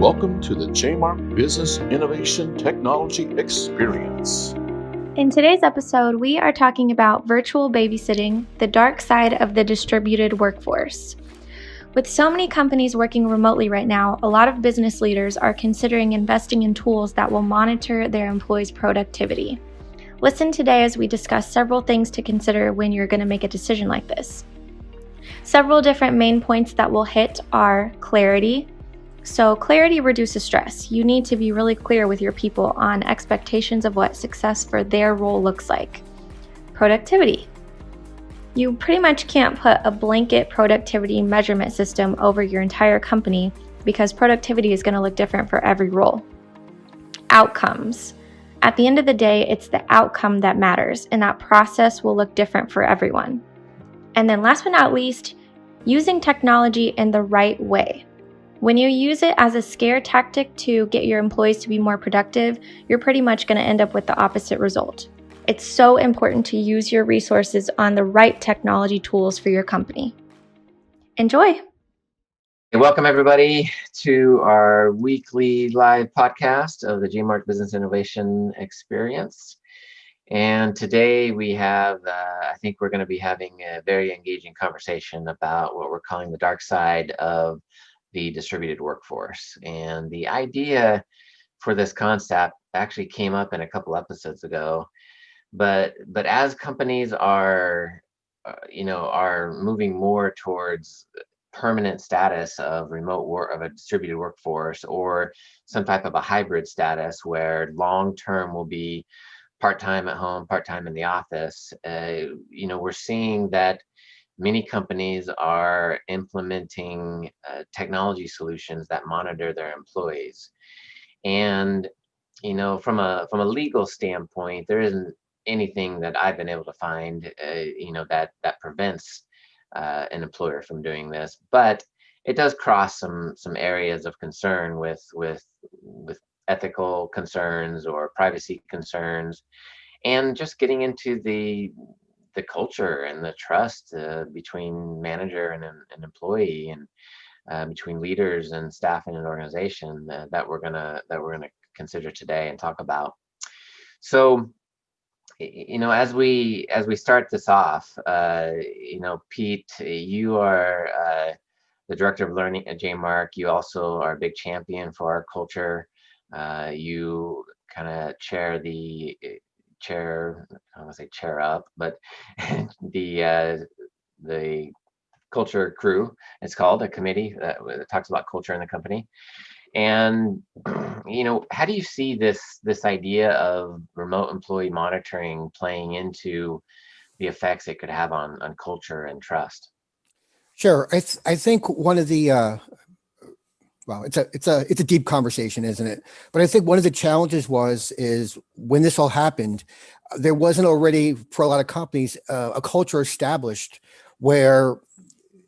Welcome to the JMark Business Innovation Technology Experience. In today's episode, we are talking about virtual babysitting, the dark side of the distributed workforce. With so many companies working remotely right now, a lot of business leaders are considering investing in tools that will monitor their employees' productivity. Listen today as we discuss several things to consider when you're going to make a decision like this. Several different main points that we'll hit are clarity. So clarity reduces stress. You need to be really clear with your people on expectations of what success for their role looks like. Productivity. You pretty much can't put a blanket productivity measurement system over your entire company because productivity is going to look different for every role. Outcomes. At the end of the day, it's the outcome that matters, and that process will look different for everyone. And then last but not least, using technology in the right way. When you use it as a scare tactic to get your employees to be more productive, you're pretty much going to end up with the opposite result. It's so important to use your resources on the right technology tools for your company. Enjoy. Welcome everybody to our weekly live podcast of the JMark Business Innovation Experience. And today we have, I think we're going to be having a very engaging conversation about what we're calling the dark side of the distributed workforce. And the idea for this concept actually came up in a couple episodes ago, but as companies are moving more towards permanent status of remote work, of a distributed workforce, or some type of a hybrid status where long-term will be part-time at home, part-time in the office, we're seeing that many companies are implementing technology solutions that monitor their employees. And, from a legal standpoint, there isn't anything that I've been able to find, that prevents an employer from doing this. But it does cross some areas of concern with ethical concerns or privacy concerns, and just getting into the culture and the trust between manager and employee, and between leaders and staff in an organization that we're gonna consider today and talk about. So, as we start this off, Pete, you are the director of learning at JMark. You also are a big champion for our culture. You kind of chair, I don't want to say chair up, but the culture crew, it's called a committee that talks about culture in the company. And how do you see this idea of remote employee monitoring playing into the effects it could have on culture and trust? Sure. I think one of the well, it's a deep conversation, isn't it? But I think one of the challenges is when this all happened, there wasn't already, for a lot of companies, a culture established where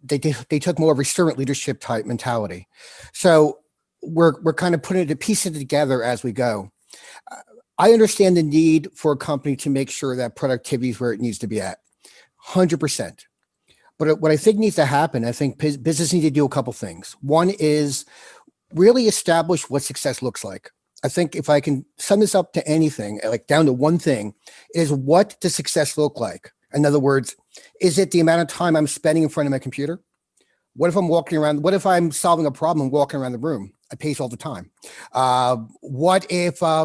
they took more of a servant leadership type mentality. So we're kind of piecing it together as we go. I understand the need for a company to make sure that productivity is where it needs to be at, 100%. But what I think needs to happen, I think business needs to do a couple things. One is really establish what success looks like. I think if I can sum this up to anything, like down to one thing, is what does success look like? In other words, is it the amount of time I'm spending in front of my computer? What if I'm walking around? What if I'm solving a problem and walking around the room? I pace all the time. What if I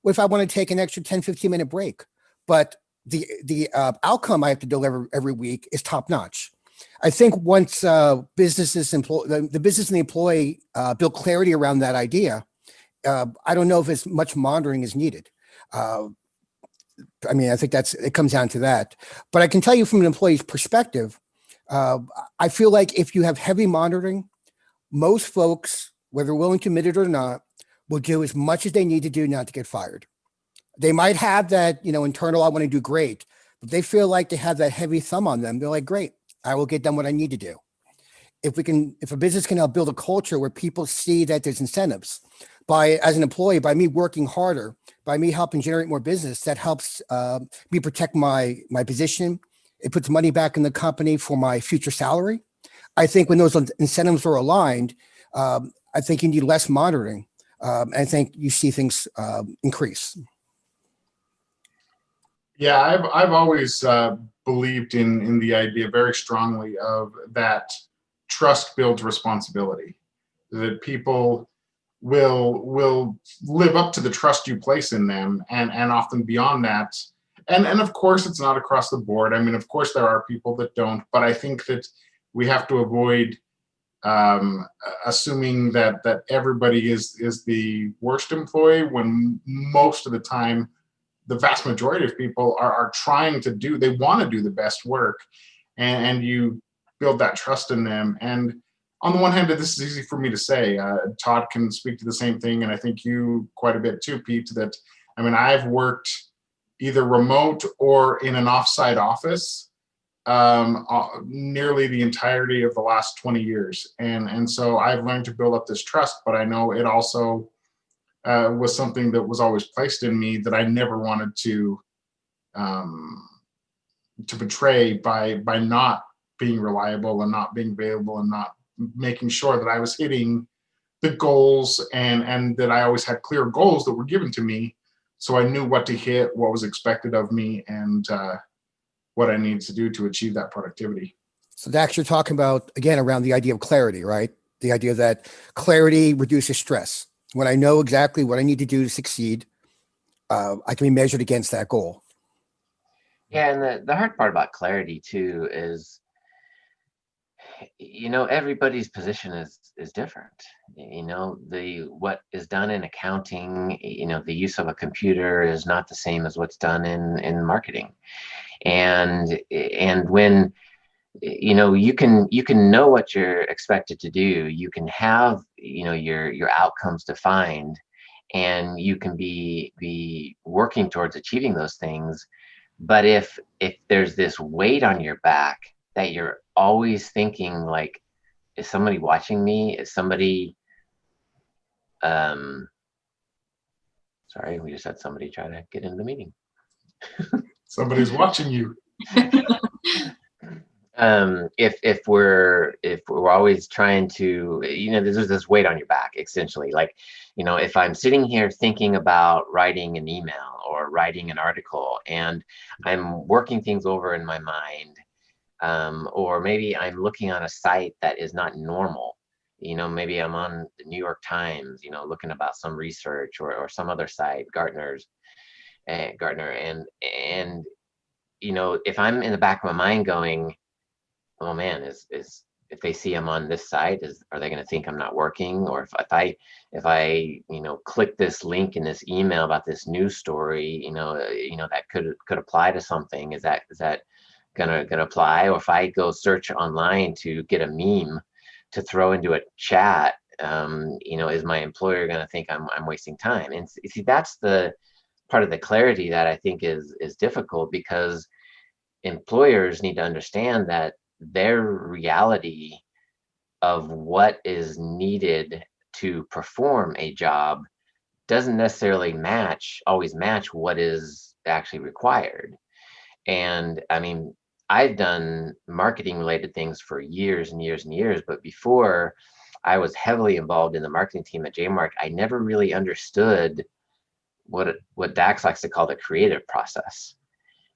want to take an extra 10, 15-minute break, but the outcome I have to deliver every week is top notch? I think once the business and the employee build clarity around that idea, I don't know if as much monitoring is needed. I think it comes down to that. But I can tell you from an employee's perspective, I feel like if you have heavy monitoring, most folks, whether willing to admit it or not, will do as much as they need to do not to get fired. They might have that, internal, I want to do great, but they feel like they have that heavy thumb on them. They're like, great, I will get done what I need to do. If a business can help build a culture where people see that there's incentives as an employee, by me working harder, by me helping generate more business, that helps me protect my position. It puts money back in the company for my future salary. I think when those incentives are aligned, I think you need less monitoring. I think you see things increase. Yeah, I've always believed in the idea very strongly of that trust builds responsibility. That people will live up to the trust you place in them, and often beyond that. And of course, it's not across the board. I mean, of course, there are people that don't, but I think that we have to avoid assuming that everybody is the worst employee, when most of the time the vast majority of people are trying to do, they want to do the best work, and you build that trust in them. And on the one hand, this is easy for me to say. Todd can speak to the same thing, and I think you quite a bit too, Pete, that, I mean, I've worked either remote or in an offsite office nearly the entirety of the last 20 years. And so I've learned to build up this trust, but I know it also was something that was always placed in me that I never wanted to betray by not being reliable and not being available and not making sure that I was hitting the goals, and that I always had clear goals that were given to me, so I knew what to hit, what was expected of me, and what I needed to do to achieve that productivity. So Dax, you're talking about, again, around the idea of clarity, right? The idea that clarity reduces stress. When I know exactly what I need to do to succeed, I can be measured against that goal. Yeah, and the hard part about clarity too is, everybody's position is different. What is done in accounting, the use of a computer is not the same as what's done in marketing. And when you can know what you're expected to do, you can have your outcomes defined, and you can be working towards achieving those things. But if there's this weight on your back that you're always thinking, like, is somebody watching me? Is somebody sorry, we just had somebody try to get into the meeting. Somebody's watching you. If we're always trying to, there's this weight on your back, essentially. Like, if I'm sitting here thinking about writing an email or writing an article, and I'm working things over in my mind, or maybe I'm looking on a site that is not normal. Maybe I'm on the New York Times, looking about some research, or some other site, Gartner, and if I'm in the back of my mind going, oh man, is if they see I'm on this site, are they going to think I'm not working? Or if I click this link in this email about this news story, that could apply to something, is that gonna apply? Or if I go search online to get a meme to throw into a chat, is my employer going to think I'm wasting time? And see, that's the part of the clarity that I think is difficult, because employers need to understand that their reality of what is needed to perform a job doesn't necessarily always match what is actually required. And I mean, I've done marketing related things for years and years and years, but before I was heavily involved in the marketing team at JMark, I never really understood what Dax likes to call the creative process,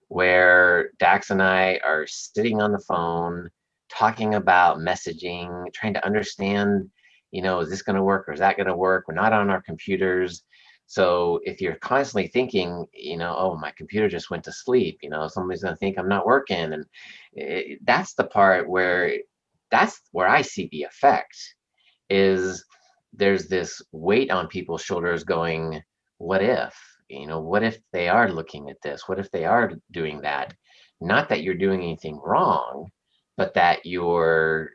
where Dax and I are sitting on the phone talking about messaging, trying to understand, is this going to work or is that going to work? We're not on our computers. So if you're constantly thinking, oh, my computer just went to sleep, somebody's going to think I'm not working. And that's the part where I see the effect, is there's this weight on people's shoulders going, what if they are looking at this? What if they are doing that? Not that you're doing anything wrong, but that you're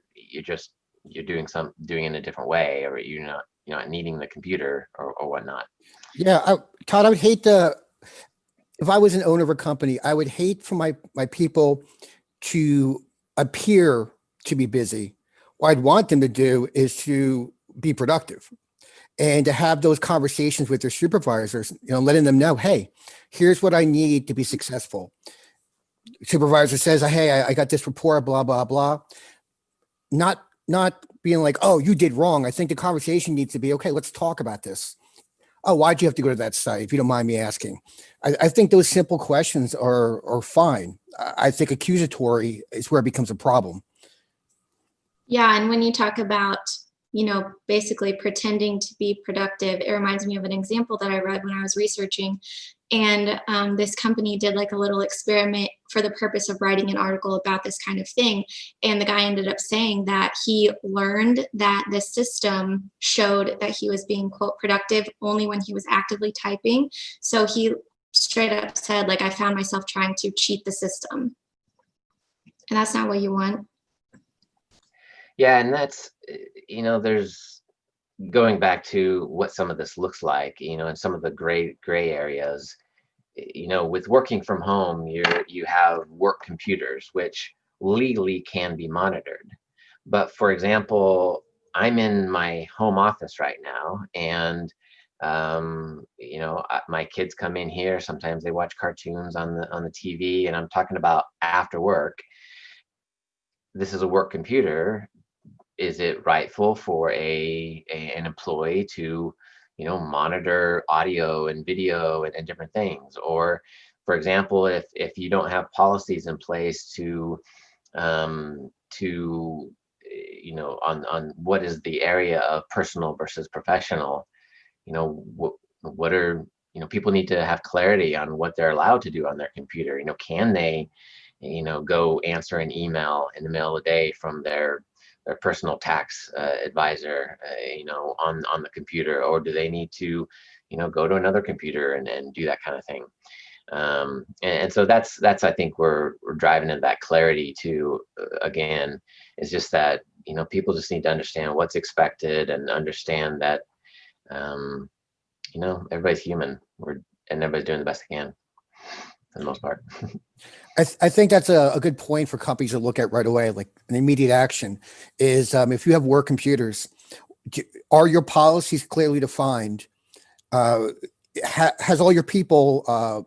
doing it in a different way, or you're not needing the computer or whatnot. Yeah, Todd, I would hate if I was an owner of a company, I would hate for my people to appear to be busy. What I'd want them to do is to be productive, and to have those conversations with their supervisors, letting them know, hey, here's what I need to be successful. Supervisor says, hey, I got this report, blah, blah, blah. Not not being like, oh, you did wrong. I think the conversation needs to be, okay, let's talk about this. Oh, why'd you have to go to that site? If you don't mind me asking. I think those simple questions are fine. I think accusatory is where it becomes a problem. Yeah, and when you talk about, basically pretending to be productive, it reminds me of an example that I read when I was researching. And this company did like a little experiment for the purpose of writing an article about this kind of thing. And the guy ended up saying that he learned that the system showed that he was being, quote, productive only when he was actively typing. So he straight up said, like, I found myself trying to cheat the system. And that's not what you want. Yeah, and that's, there's going back to what some of this looks like, and some of the gray areas. With working from home, you have work computers, which legally can be monitored. But for example, I'm in my home office right now, and my kids come in here. Sometimes they watch cartoons on the TV, and I'm talking about after work. This is a work computer. Is it rightful for an employee to monitor audio and video and different things? Or for example, if you don't have policies in place to on what is the area of personal versus professional, what are people need to have clarity on what they're allowed to do on their computer. Can they go answer an email in the middle of the day from their personal tax advisor, on the computer, or do they need to, go to another computer and do that kind of thing? And so that's I think we're driving in that clarity to, again, is just that, people just need to understand what's expected and understand that, everybody's human. And everybody's doing the best they can for the most part. I think that's a good point for companies to look at right away, like an immediate action is if you have work computers, are your policies clearly defined? Has all your people,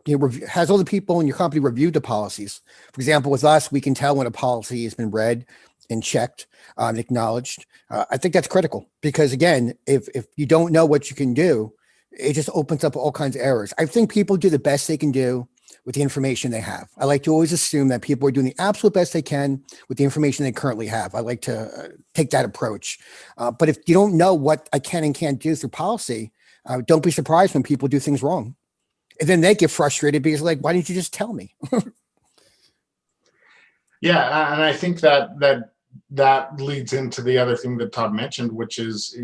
has all the people in your company reviewed the policies? For example, with us, we can tell when a policy has been read and checked and acknowledged. I think that's critical because, again, if you don't know what you can do, it just opens up all kinds of errors. I think people do the best they can do with the information they have. I like to always assume that people are doing the absolute best they can with the information they currently have. I like to take that approach. But if you don't know what I can and can't do through policy, don't be surprised when people do things wrong. And then they get frustrated because like, why didn't you just tell me? Yeah, and I think that leads into the other thing that Todd mentioned, which is,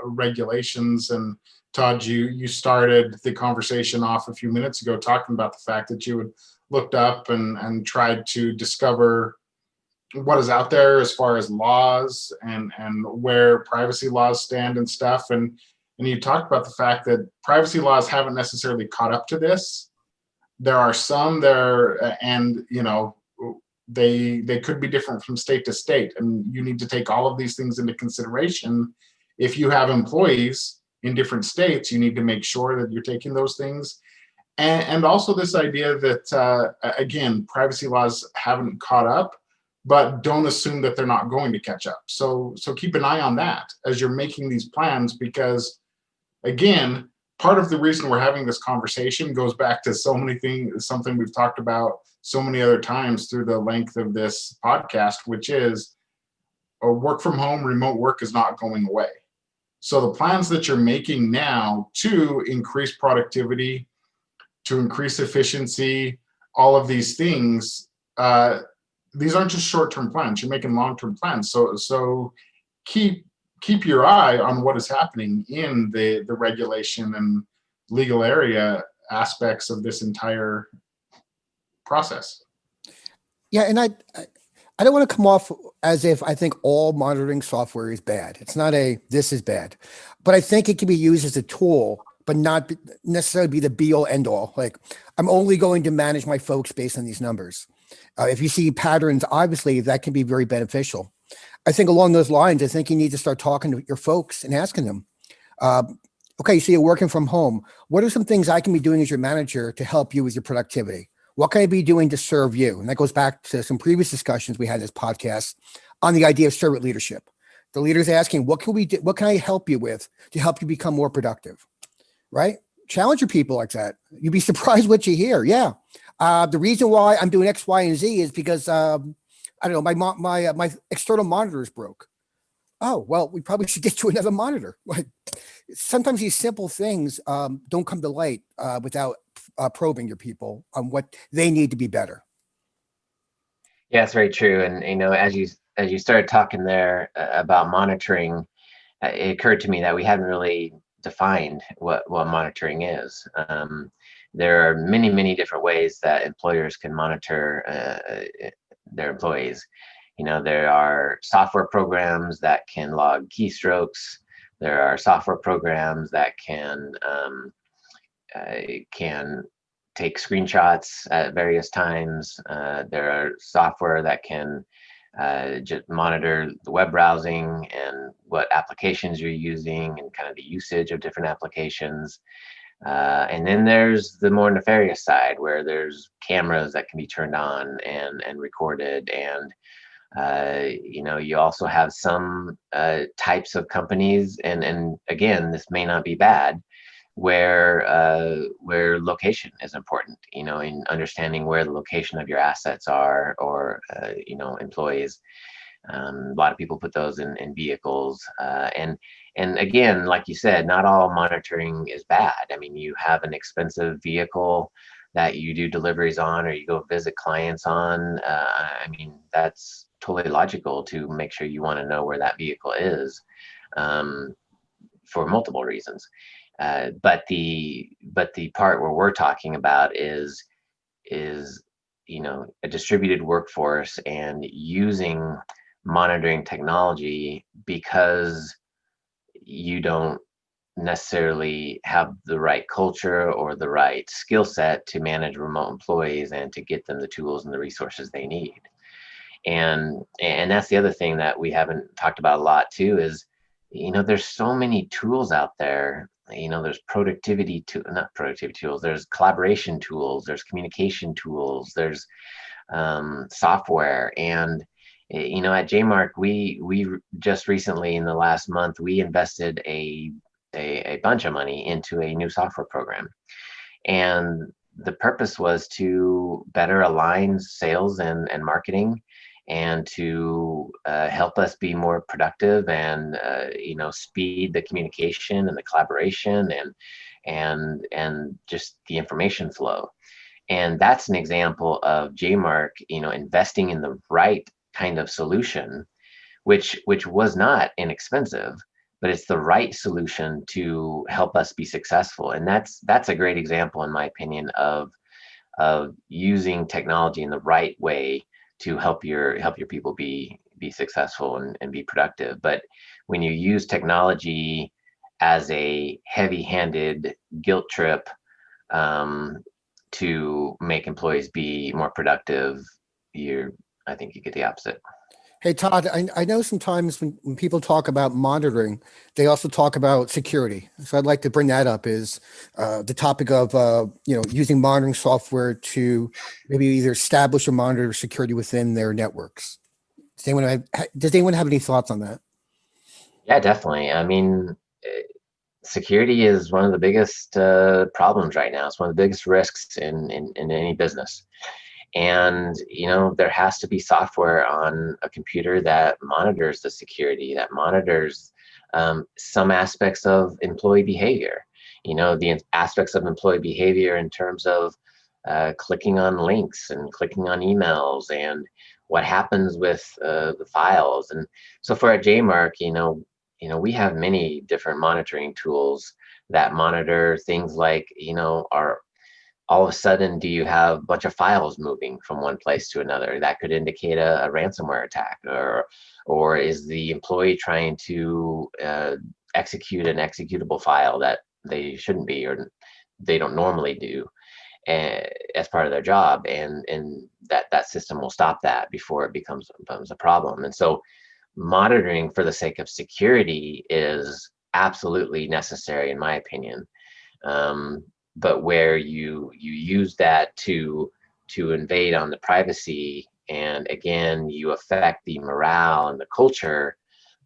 regulations. And Todd, you started the conversation off a few minutes ago talking about the fact that you had looked up and tried to discover what is out there as far as laws and where privacy laws stand and stuff. And you talked about the fact that privacy laws haven't necessarily caught up to this. There are some there, and they could be different from state to state, and you need to take all of these things into consideration. If you have employees in different states, you need to make sure that you're taking those things. And also this idea that, again, privacy laws haven't caught up, but don't assume that they're not going to catch up. So keep an eye on that as you're making these plans, because, again, part of the reason we're having this conversation goes back to so many things, something we've talked about so many other times through the length of this podcast, which is work from home, remote work is not going away. So the plans that you're making now to increase productivity, to increase efficiency, all of these things, these aren't just short-term plans. You're making long-term plans. So keep your eye on what is happening in the regulation and legal area aspects of this entire process. Yeah, and I don't want to come off as if I think all monitoring software is bad. It's not this is bad, but I think it can be used as a tool, but not necessarily be the be all end all. Like, I'm only going to manage my folks based on these numbers. If you see patterns, obviously that can be very beneficial. I think along those lines, I think you need to start talking to your folks and asking them, okay, so you're working from home. What are some things I can be doing as your manager to help you with your productivity? What can I be doing to serve you? And that goes back to some previous discussions we had in this podcast on the idea of servant leadership. The leader's asking, what can we do? What can I help you with to help you become more productive? Right? Challenge your people like that. You'd be surprised what you hear. Yeah. The reason why I'm doing X, Y, and Z is because I don't know, my external monitor is broke. Oh, well, we probably should get you another monitor. Like, sometimes these simple things don't come to light without probing your people on what they need to be better. Yeah, it's very true. And as you started talking there about monitoring, it occurred to me that we haven't really defined what monitoring is. There are many different ways that employers can monitor their employees. There are software programs that can log keystrokes. There are software programs that can take screenshots at various times. There are software that can just monitor the web browsing and what applications you're using and kind of the usage of different applications. And then there's the more nefarious side where there's cameras that can be turned on and recorded. And you also have some types of companies, and again, this may not be bad, where location is important, in understanding where the location of your assets are, or employees. A lot of people put those in vehicles, and again, like you said, not all monitoring is bad. I mean, you have an expensive vehicle that you do deliveries on, or you go visit clients on. I mean, that's totally logical to make sure you want to know where that vehicle is, for multiple reasons. But the part where we're talking about is a distributed workforce and using monitoring technology because you don't necessarily have the right culture or the right skill set to manage remote employees and to get them the tools and the resources they need. And that's the other thing that we haven't talked about a lot too, is there's so many tools out there. There's not productivity tools, there's collaboration tools, there's communication tools, there's software. And at JMark, we just recently, in the last month, we invested a bunch of money into a new software program. And the purpose was to better align sales and marketing, and to help us be more productive, and speed the communication and the collaboration and just the information flow. And that's an example of JMark, investing in the right kind of solution, which was not inexpensive, but it's the right solution to help us be successful. And that's a great example, in my opinion, of using technology in the right way to help your people be successful and be productive. But when you use technology as a heavy-handed guilt trip to make employees be more productive, I think you get the opposite. Hey, Todd, I know sometimes when people talk about monitoring, they also talk about security. So I'd like to bring that up, is the topic of, using monitoring software to maybe either establish or monitor security within their networks. Does anyone have any thoughts on that? Yeah, definitely. I mean, security is one of the biggest problems right now. It's one of the biggest risks in any business. And there has to be software on a computer that monitors the security, that monitors some aspects of employee behavior. The aspects of employee behavior in terms of clicking on links and clicking on emails, and what happens with the files. And so for at JMark, we have many different monitoring tools that monitor things like, all of a sudden, do you have a bunch of files moving from one place to another? That could indicate a ransomware attack, or is the employee trying to execute an executable file that they shouldn't be, or they don't normally do as part of their job, and that system will stop that before it becomes a problem. And so monitoring for the sake of security is absolutely necessary, in my opinion. But where you use that to invade on the privacy, and again, you affect the morale and the culture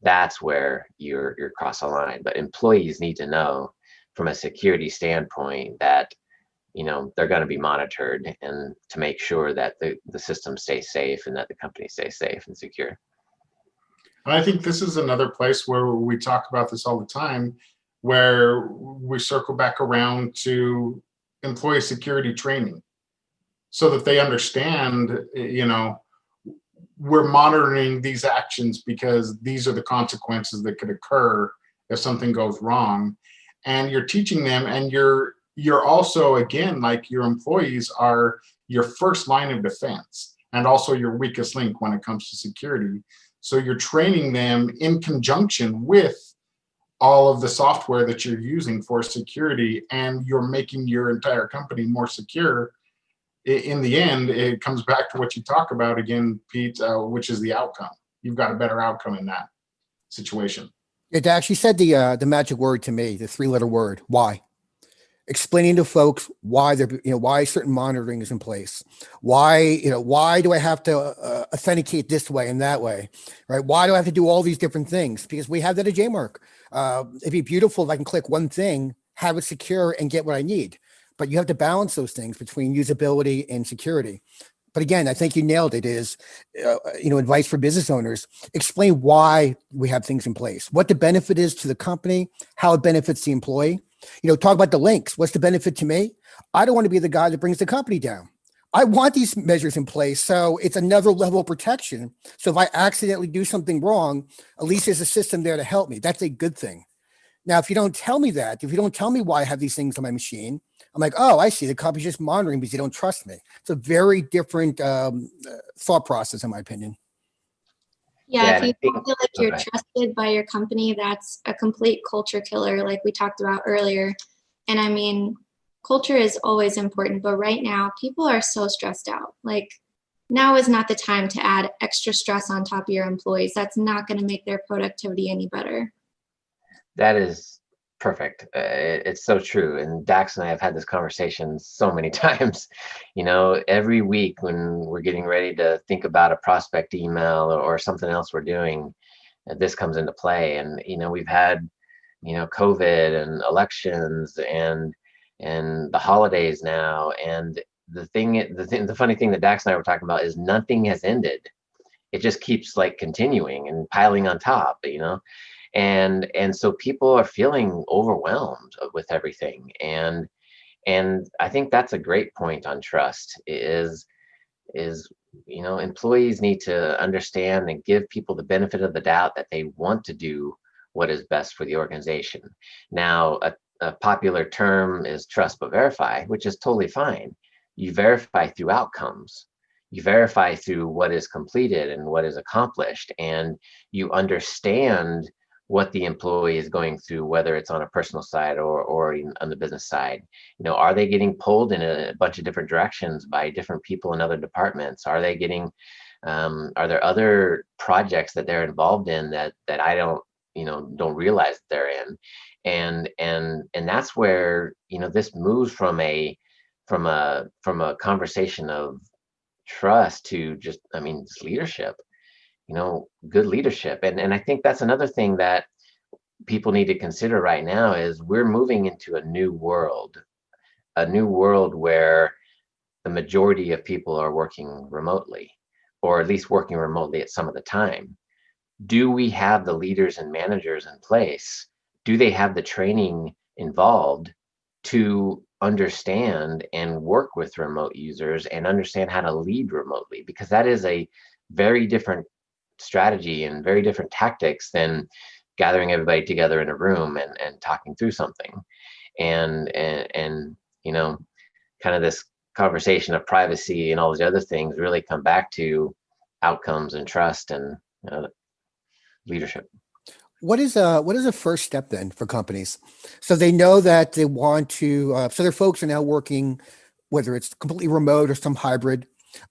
that's where you're cross a line. But employees need to know from a security standpoint that they're going to be monitored, and to make sure that the system stays safe and that the company stays safe and secure. And I think this is another place where we talk about this all the time, where we circle back around to employee security training so that they understand, we're monitoring these actions because these are the consequences that could occur if something goes wrong. And you're teaching them, and you're also, again, like, your employees are your first line of defense and also your weakest link when it comes to security. So you're training them in conjunction with all of the software that you're using for security, and you're making your entire company more secure. In the end, it comes back to what you talk about again, Pete, which is the outcome. You've got a better outcome in that situation. It actually said the magic word to me, the 3-letter word, why. Explaining to folks why why certain monitoring is in place. Why do I have to authenticate this way and that way, right? Why do I have to do all these different things? Because we have that at JMark. It'd be beautiful if I can click one thing, have it secure, and get what I need. But you have to balance those things between usability and security. But again, I think you nailed it, is, advice for business owners. Explain why we have things in place, what the benefit is to the company, how it benefits the employee. Talk about the links. What's the benefit to me? I don't want to be the guy that brings the company down. I want these measures in place, so it's another level of protection. So if I accidentally do something wrong, at least there's a system there to help me. That's a good thing. Now, if you don't tell me that, if you don't tell me why I have these things on my machine, I'm like, oh, I see. The company's just monitoring because they don't trust me. It's a very different thought process, in my opinion. Yeah, if you don't feel like you're trusted by your company, that's a complete culture killer, like we talked about earlier. And I mean, culture is always important, but right now people are so stressed out. Like, now is not the time to add extra stress on top of your employees. That's not going to make their productivity any better. That is perfect. It's so true. And Dax and I have had this conversation so many times. Every week when we're getting ready to think about a prospect email or something else we're doing, this comes into play. And we've had COVID and elections and the holidays now. And the funny thing that Dax and I were talking about is nothing has ended. It just keeps like continuing and piling on top. And so people are feeling overwhelmed with everything. And I think that's a great point on trust is employees need to understand and give people the benefit of the doubt that they want to do what is best for the organization. Now, a popular term is trust but verify, which is totally fine. You verify through outcomes. You verify through what is completed and what is accomplished, and you understand what the employee is going through, whether it's on a personal side or on the business side. Are they getting pulled in a bunch of different directions by different people in other departments? Are they getting, are there other projects that they're involved in that I don't realize that they're in? And that's where, this moves from a conversation of trust to just leadership. Good leadership. And I think that's another thing that people need to consider right now is we're moving into a new world where the majority of people are working remotely, or at least working remotely at some of the time. Do we have the leaders and managers in place? Do they have the training involved to understand and work with remote users and understand how to lead remotely? Because that is a very different strategy and very different tactics than gathering everybody together in a room and talking through something. And kind of this conversation of privacy and all these other things really come back to outcomes and trust and leadership. What is a first step then for companies? So they know that they want to, so their folks are now working, whether it's completely remote or some hybrid.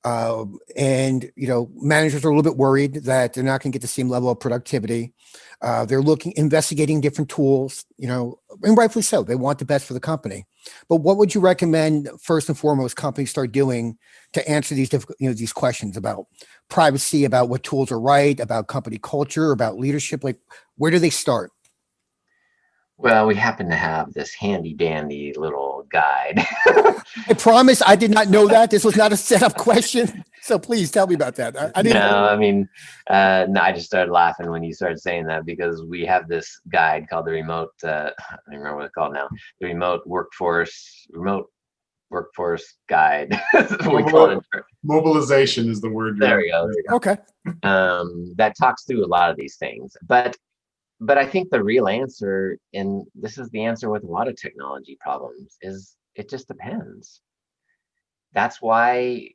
And managers are a little bit worried that they're not going to get the same level of productivity. They're investigating different tools, and rightfully so. They want the best for the company. But what would you recommend first and foremost companies start doing to answer these difficult, these questions about privacy, about what tools are right, about company culture, about leadership? Like, where do they start? Well, we happen to have this handy dandy little guide. I promise I did not know that. This was not a setup question. So please tell me about that. I didn't. No, I mean, no, I just started laughing when you started saying that because we have this guide called the remote, I don't remember what it's called now, the remote workforce guide. We call it. Mobilization is the word. There we go. Okay. That talks through a lot of these things, but I think the real answer, and this is the answer with a lot of technology problems, is it just depends. That's why,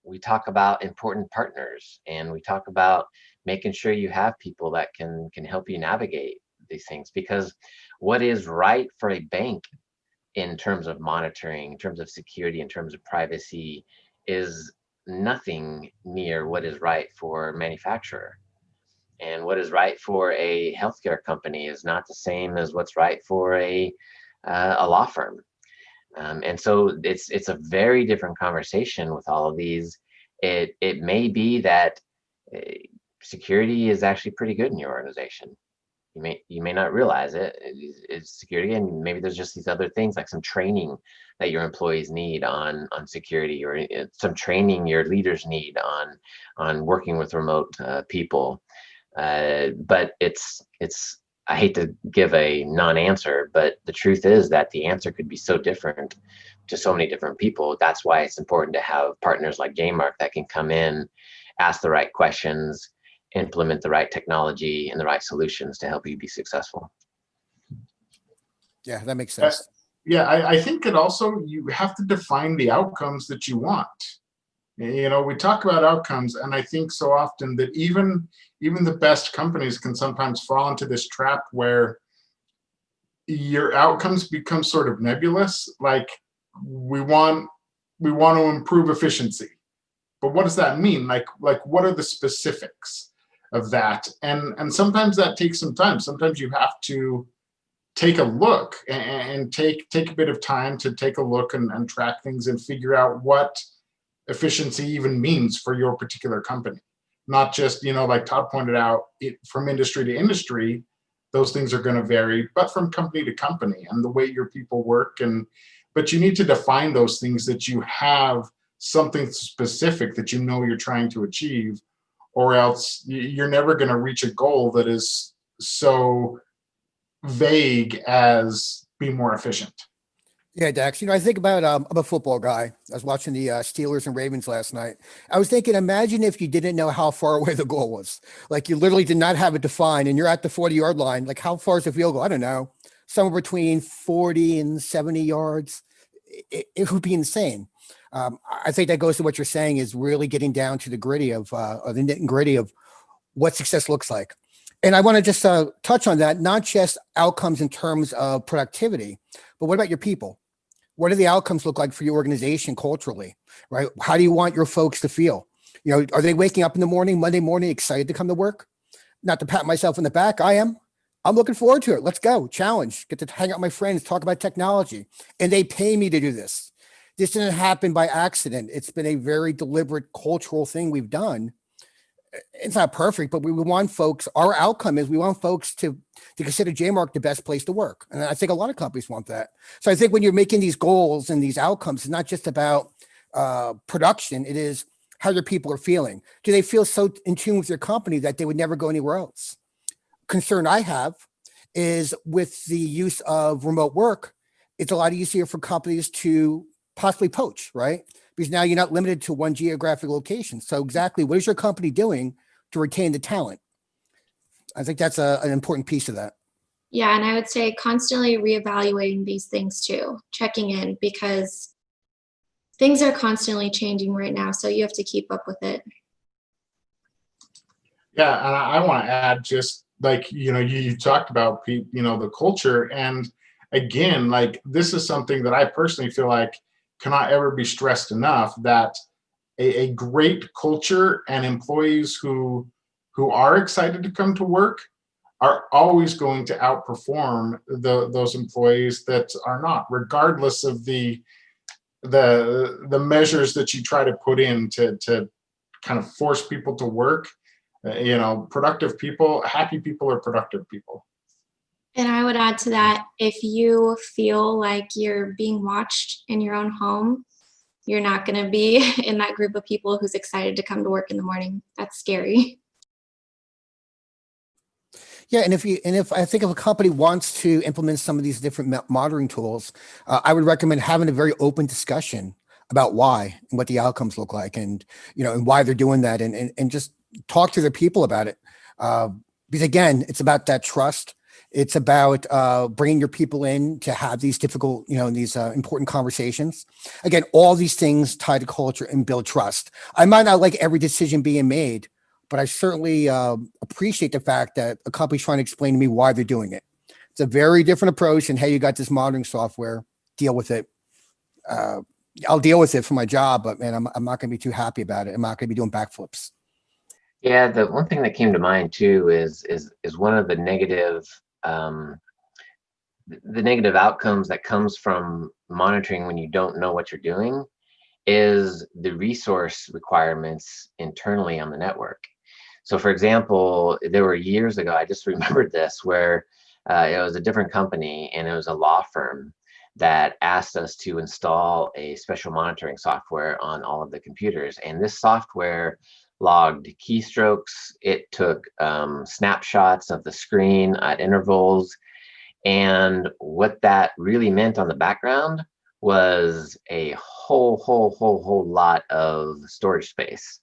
we talk about important partners, and we talk about making sure you have people that can help you navigate these things, because what is right for a bank in terms of monitoring, in terms of security, in terms of privacy, is nothing near what is right for a manufacturer. And what is right for a healthcare company is not the same as what's right for a law firm. And so it's a very different conversation with all of these. It may be that security is actually pretty good in your organization. You may not realize it's security, and maybe there's just these other things like some training that your employees need on security, or some training your leaders need on working with remote people. But it's I hate to give a non-answer, but the truth is that the answer could be so different to so many different people. That's why it's important to have partners like JMark that can come in, ask the right questions, implement the right technology and the right solutions to help you be successful. Yeah, that makes sense. I think it also, you have to define the outcomes that you want. We talk about outcomes, and I think so often that even the best companies can sometimes fall into this trap where your outcomes become sort of nebulous. Like, we want to improve efficiency, but what does that mean? Like what are the specifics of that? And sometimes that takes some time. Sometimes you have to take a look and take a bit of time to take a look and track things and figure out what efficiency even means for your particular company. Not just, like Todd pointed out, from industry to industry, those things are going to vary, but from company to company and the way your people work. But you need to define those things, that you have something specific that you're trying to achieve, or else you're never going to reach a goal that is so vague as be more efficient. Yeah, Dax, I think about, I'm a football guy. I was watching the Steelers and Ravens last night. I was thinking, imagine if you didn't know how far away the goal was. Like, you literally did not have it defined, and you're at the 40-yard line. Like, how far is the field goal? I don't know. Somewhere between 40 and 70 yards. It would be insane. I think that goes to what you're saying, is really getting down to the gritty of the nit and gritty of what success looks like. And I want to just touch on that, not just outcomes in terms of productivity, but what about your people? What do the outcomes look like for your organization culturally, right? How do you want your folks to feel? Are they waking up in the morning, Monday morning, excited to come to work? Not to pat myself in the back. I am. I'm looking forward to it. Let's go. Challenge. Get to hang out with my friends, talk about technology. And they pay me to do this. This didn't happen by accident. It's been a very deliberate cultural thing we've done. It's not perfect, but we want folks, our outcome is we want folks to consider JMark the best place to work. And I think a lot of companies want that. So I think when you're making these goals and these outcomes, it's not just about production. It is how your people are feeling. Do they feel so in tune with your company that they would never go anywhere else? Concern I have is with the use of remote work, it's a lot easier for companies to possibly poach, right? Because now you're not limited to one geographic location. So exactly what is your company doing to retain the talent? I think that's an important piece of that. Yeah, and I would say constantly reevaluating these things too, checking in, because things are constantly changing right now. So you have to keep up with it. Yeah, and I want to add, just like, you talked about, the culture. And again, like, this is something that I personally feel like cannot ever be stressed enough, that a great culture and employees who are excited to come to work are always going to outperform those employees that are not, regardless of the measures that you try to put in to kind of force people to work. Productive people, happy people are productive people. And I would add to that, if you feel like you're being watched in your own home, you're not going to be in that group of people who's excited to come to work in the morning. That's scary. Yeah, and if I think if a company wants to implement some of these different monitoring tools, I would recommend having a very open discussion about why and what the outcomes look like, and and why they're doing that, and just talk to their people about it. Because again, it's about that trust. It's about bringing your people in to have these difficult, these important conversations. Again, all these things tie to culture and build trust. I might not like every decision being made, but I certainly appreciate the fact that a company's trying to explain to me why they're doing it. It's a very different approach than, hey, you got this monitoring software, deal with it. I'll deal with it for my job, but man, I'm not going to be too happy about it. I'm not going to be doing backflips. Yeah, the one thing that came to mind too is one of the negative outcomes that comes from monitoring when you don't know what you're doing is the resource requirements internally on the network. So for example, there were years ago, I just remembered this, where it was a different company and it was a law firm that asked us to install a special monitoring software on all of the computers. And this software logged keystrokes. It took snapshots of the screen at intervals. And what that really meant on the background was a whole lot of storage space.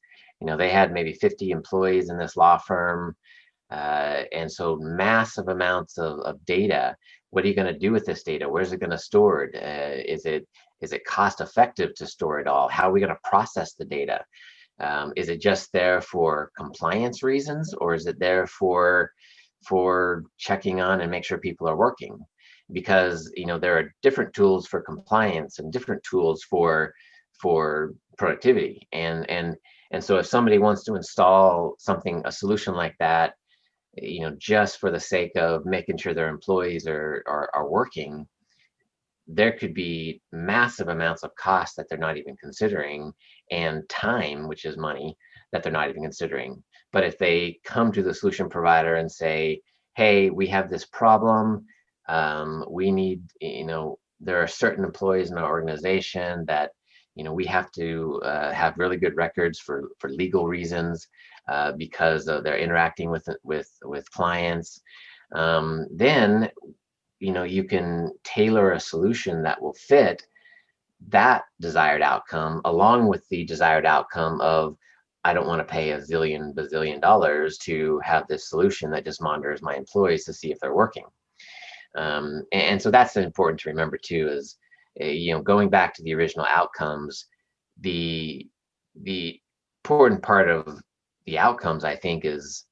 They had maybe 50 employees in this law firm. And so massive amounts of data. What are you going to do with this data? Where's it going to store it? Is it cost effective to store it all? How are we going to process the data? Is it just there for compliance reasons, or is it there for checking on and make sure people are working? Because there are different tools for compliance and different tools for productivity, and so if somebody wants to install a solution like that, just for the sake of making sure their employees are working, there could be massive amounts of cost that they're not even considering, and time, which is money, that they're not even considering. But if they come to the solution provider and say, hey, we have this problem, we need, there are certain employees in our organization that, we have to have really good records for legal reasons, because they're interacting with clients, then you can tailor a solution that will fit that desired outcome, along with the desired outcome of, I don't want to pay a bazillion dollars to have this solution that just monitors my employees to see if they're working. And so that's important to remember too, is going back to the original outcomes, the important part of the outcomes, I think, is,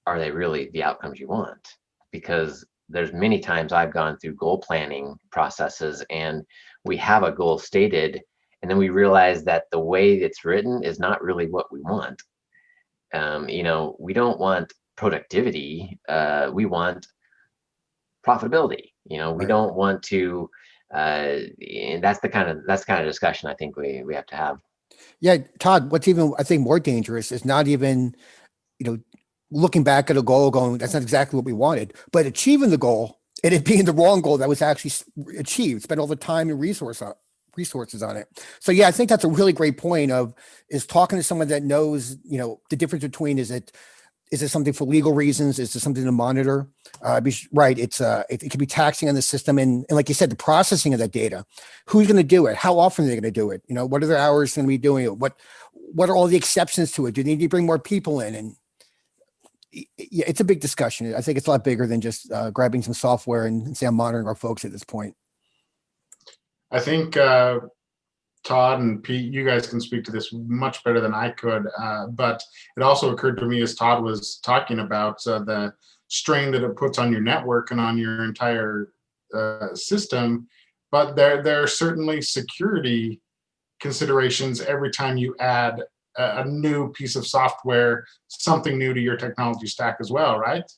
are they really the outcomes you want? Because there's many times I've gone through goal planning processes and we have a goal stated, and then we realize that the way it's written is not really what we want. We don't want productivity. We want profitability. We Right. don't want to. And that's the kind of discussion I think we have to have. Yeah, Todd, what's even, I think, more dangerous is not even, looking back at a goal going, that's not exactly what we wanted, but achieving the goal and it being the wrong goal that was actually achieved, spend all the time and resources on it. So yeah, I think that's a really great point is talking to someone that knows, the difference between, is it something for legal reasons? Is it something to monitor? Right. It can be taxing on the system. And like you said, the processing of that data, who's going to do it? How often are they going to do it? What are their hours going to be doing it? What are all the exceptions to it? Do they need to bring more people in? And yeah, it's a big discussion. I think it's a lot bigger than just grabbing some software and say, I'm monitoring our folks at this point. I think Todd and Pete, you guys can speak to this much better than I could, but it also occurred to me as Todd was talking about the strain that it puts on your network and on your entire system, but there are certainly security considerations every time you add a new piece of software, something new to your technology stack as well, right?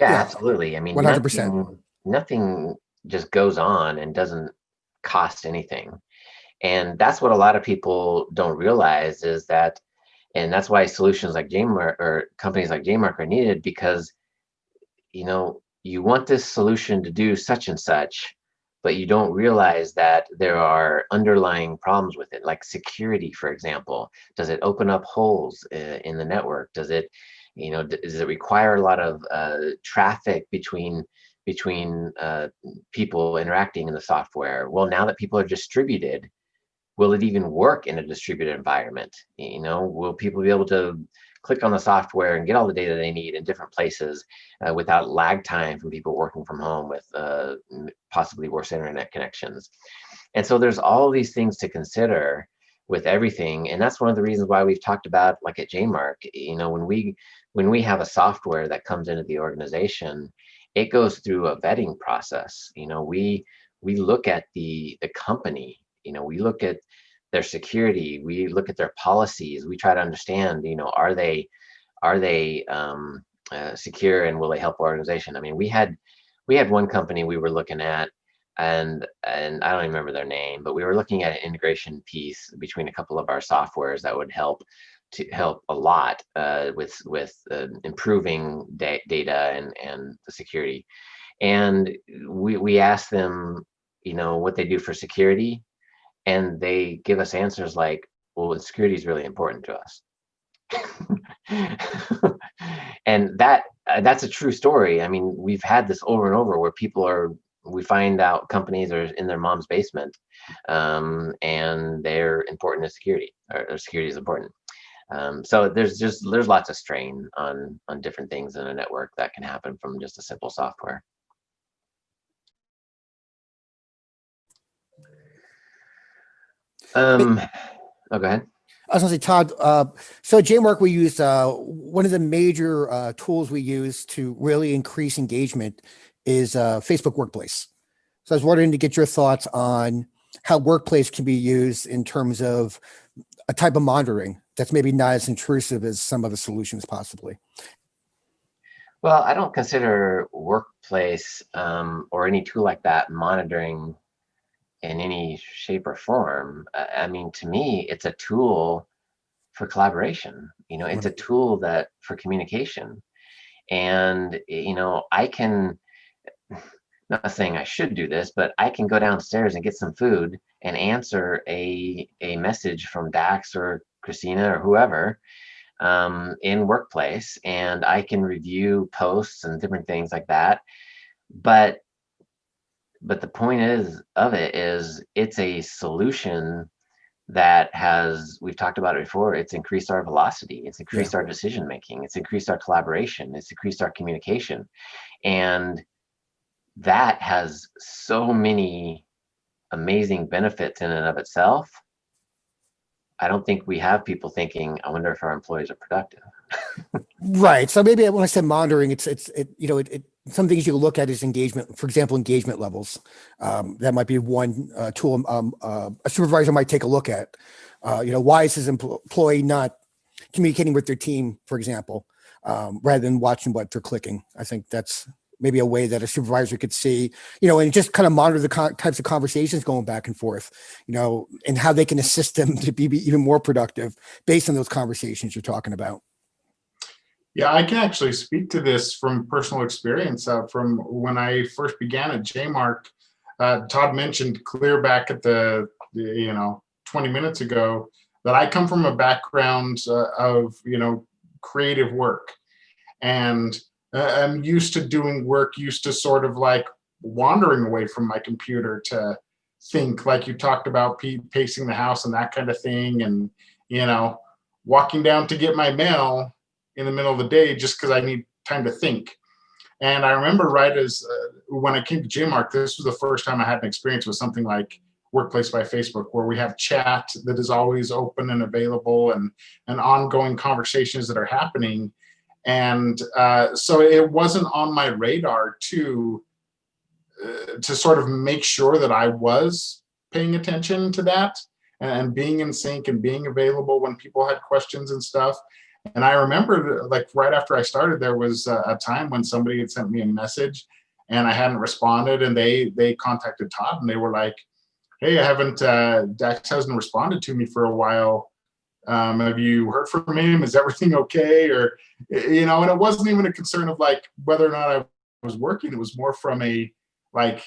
Yeah, Yeah, absolutely. I mean, 100%. nothing just goes on and doesn't cost anything. And that's what a lot of people don't realize is that, and that's why solutions like JMark or companies like JMark are needed because, you want this solution to do such and such, but you don't realize that there are underlying problems with it, like security, for example. Does it open up holes in the network? Does it, does it require a lot of traffic between people interacting in the software? Well, now that people are distributed, will it even work in a distributed environment? Will people be able to click on the software and get all the data they need in different places without lag time from people working from home with possibly worse internet connections? And so there's all these things to consider with everything. And that's one of the reasons why we've talked about, like at JMark, when we have a software that comes into the organization, it goes through a vetting process. We look at the company, we look at their security, we look at their policies, we try to understand, are they secure, and will they help our organization? I mean, we had one company we were looking at, and I don't even remember their name, but we were looking at an integration piece between a couple of our softwares that would help a lot with improving data and the security. And we asked them, what they do for security, and they give us answers like, well, security is really important to us. And that's a true story. I mean, we've had this over and over where we find out companies are in their mom's basement, and they're important to security, or security is important. So there's lots of strain on different things in a network that can happen from just a simple software. Oh, go ahead. I was going to say, Todd, so at JMark, we use one of the major tools we use to really increase engagement is Facebook Workplace. So I was wondering to get your thoughts on how Workplace can be used in terms of a type of monitoring that's maybe not as intrusive as some of the solutions possibly. Well, I don't consider Workplace or any tool like that monitoring in any shape or form. I mean, to me, it's a tool for collaboration. It's a tool for communication. And, I can, not saying I should do this, but I can go downstairs and get some food and answer a message from Dax or Christina or whoever in Workplace, and I can review posts and different things like that. But the point is it's a solution that we've talked about it before, it's increased our velocity, it's increased our decision making, it's increased our collaboration, it's increased our communication. And that has so many amazing benefits in and of itself. I don't think we have people thinking, I wonder if our employees are productive. Right. So maybe when I said monitoring, it some things you look at is engagement. For example, engagement levels. That might be one tool a supervisor might take a look at. Why is his employee not communicating with their team, for example, rather than watching what they're clicking? I think that's maybe a way that a supervisor could see, and just kind of monitor the types of conversations going back and forth, and how they can assist them to be even more productive based on those conversations you're talking about. Yeah, I can actually speak to this from personal experience. From when I first began at JMark, Todd mentioned clear back at the 20 minutes ago that I come from a background of creative work, and I'm used to doing work, used to sort of like wandering away from my computer to think, like you talked about, pacing the house and that kind of thing, and walking down to get my mail in the middle of the day just because I need time to think. And I remember right as when I came to JMark, this was the first time I had an experience with something like Workplace by Facebook, where we have chat that is always open and available, and ongoing conversations that are happening. And so it wasn't on my radar to sort of make sure that I was paying attention to that and being in sync and being available when people had questions and stuff. And I remember, like, right after I started, there was a time when somebody had sent me a message and I hadn't responded, and they contacted Todd and they were like, "Hey, I haven't Dax hasn't responded to me for a while. Have you heard from him? Is everything okay?" Or, and it wasn't even a concern of like whether or not I was working. It was more from a like,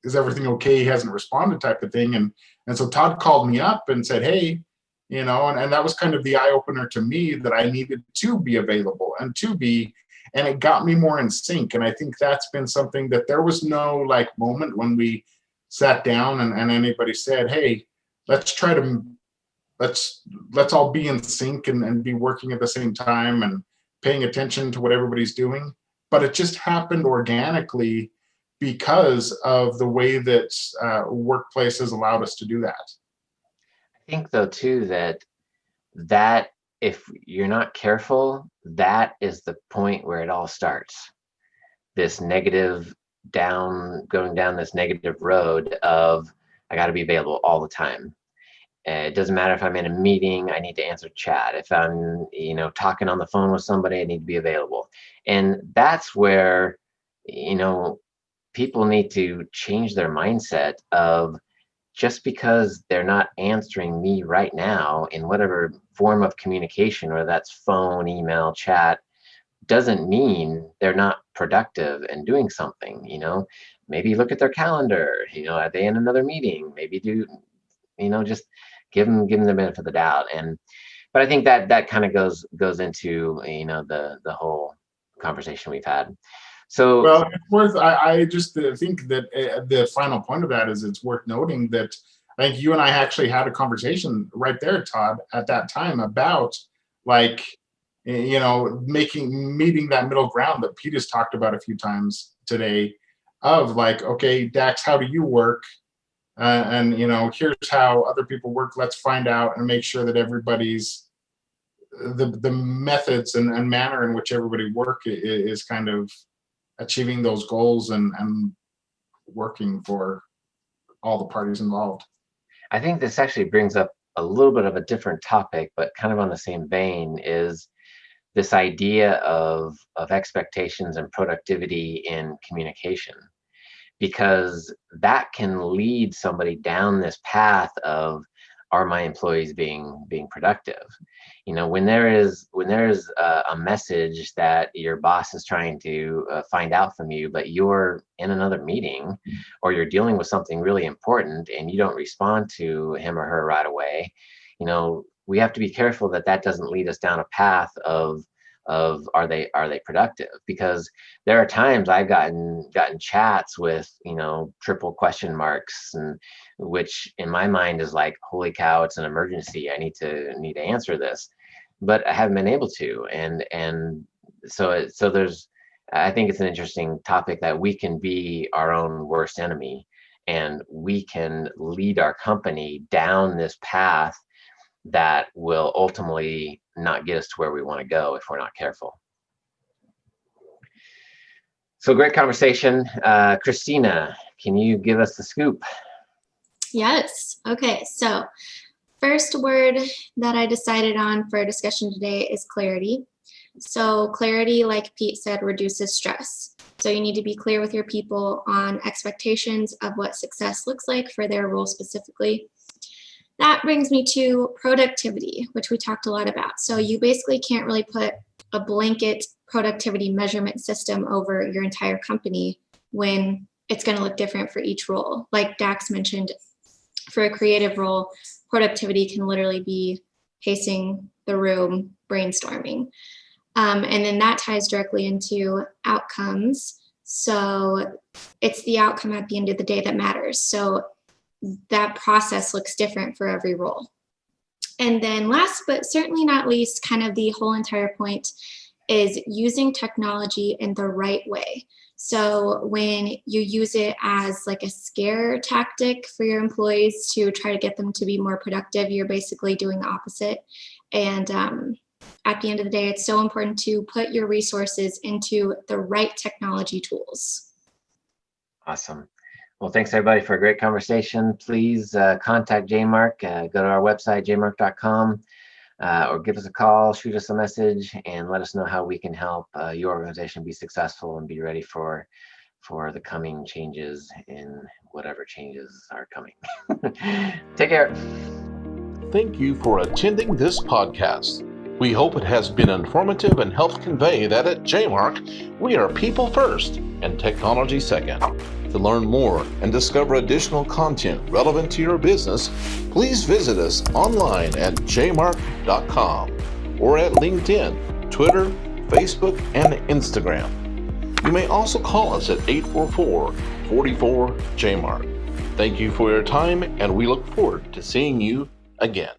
is everything okay? He hasn't responded type of thing. And so Todd called me up and said, "Hey, and that was kind of the eye opener to me that I needed to be available and it got me more in sync." And I think that's been something that there was no like moment when we sat down and anybody said, "Hey, let's try to let's all be in sync and be working at the same time and paying attention to what everybody's doing." But it just happened organically because of the way that workplaces allowed us to do that. I think though too that if you're not careful, that is the point where it all starts. This negative going down this negative road of I got to be available all the time. It doesn't matter if I'm in a meeting, I need to answer chat. If I'm, talking on the phone with somebody, I need to be available. And that's where, people need to change their mindset of just because they're not answering me right now in whatever form of communication, whether that's phone, email, chat, doesn't mean they're not productive and doing something. Maybe look at their calendar, are they in another meeting? Maybe do, just give them the benefit of the doubt. But I think that kind of goes into, the whole conversation we've had. So, well, it's worth. I just think that the final point of that is it's worth noting that I think you and I actually had a conversation right there, Todd, at that time about like, meeting that middle ground that Pete has talked about a few times today, of like, okay, Dax, how do you work? And here's how other people work. Let's find out and make sure that everybody's the methods and manner in which everybody work is kind of achieving those goals and working for all the parties involved. I think this actually brings up a little bit of a different topic, but kind of on the same vein, is this idea of expectations and productivity in communication, because that can lead somebody down this path of, are my employees being productive? When there is a message that your boss is trying to find out from you, but you're in another meeting or you're dealing with something really important and you don't respond to him or her right away, we have to be careful that doesn't lead us down a path of are they productive? Because there are times I've gotten chats with triple question marks, and which in my mind is like, holy cow, it's an emergency, I need to answer this, but I haven't been able to. And so there's, I think it's an interesting topic that we can be our own worst enemy, and we can lead our company down this path that will ultimately not get us to where we want to go if we're not careful. So great conversation. Christina, can you give us the scoop? Yes. Okay. So first word that I decided on for discussion today is clarity. So clarity, like Pete said, reduces stress. So you need to be clear with your people on expectations of what success looks like for their role specifically. That brings me to productivity, which we talked a lot about. So you basically can't really put a blanket productivity measurement system over your entire company when it's going to look different for each role. Like Dax mentioned, for a creative role, productivity can literally be pacing the room, brainstorming. And then that ties directly into outcomes. So it's the outcome at the end of the day that matters. So that process looks different for every role. And then last but certainly not least, kind of the whole entire point is using technology in the right way. So when you use it as like a scare tactic for your employees to try to get them to be more productive, you're basically doing the opposite. And at the end of the day, it's so important to put your resources into the right technology tools. Awesome. Well, thanks everybody for a great conversation. Please contact JMark. Go to our website, jmark.com. or give us a call, shoot us a message, and let us know how we can help your organization be successful and be ready for the coming changes in whatever changes are coming. Take care. Thank you for attending this podcast. We hope it has been informative and helped convey that at JMark, we are people first and technology second. To learn more and discover additional content relevant to your business, please visit us online at jmark.com or at LinkedIn, Twitter, Facebook, and Instagram. You may also call us at 844-44-JMark. Thank you for your time, and we look forward to seeing you again.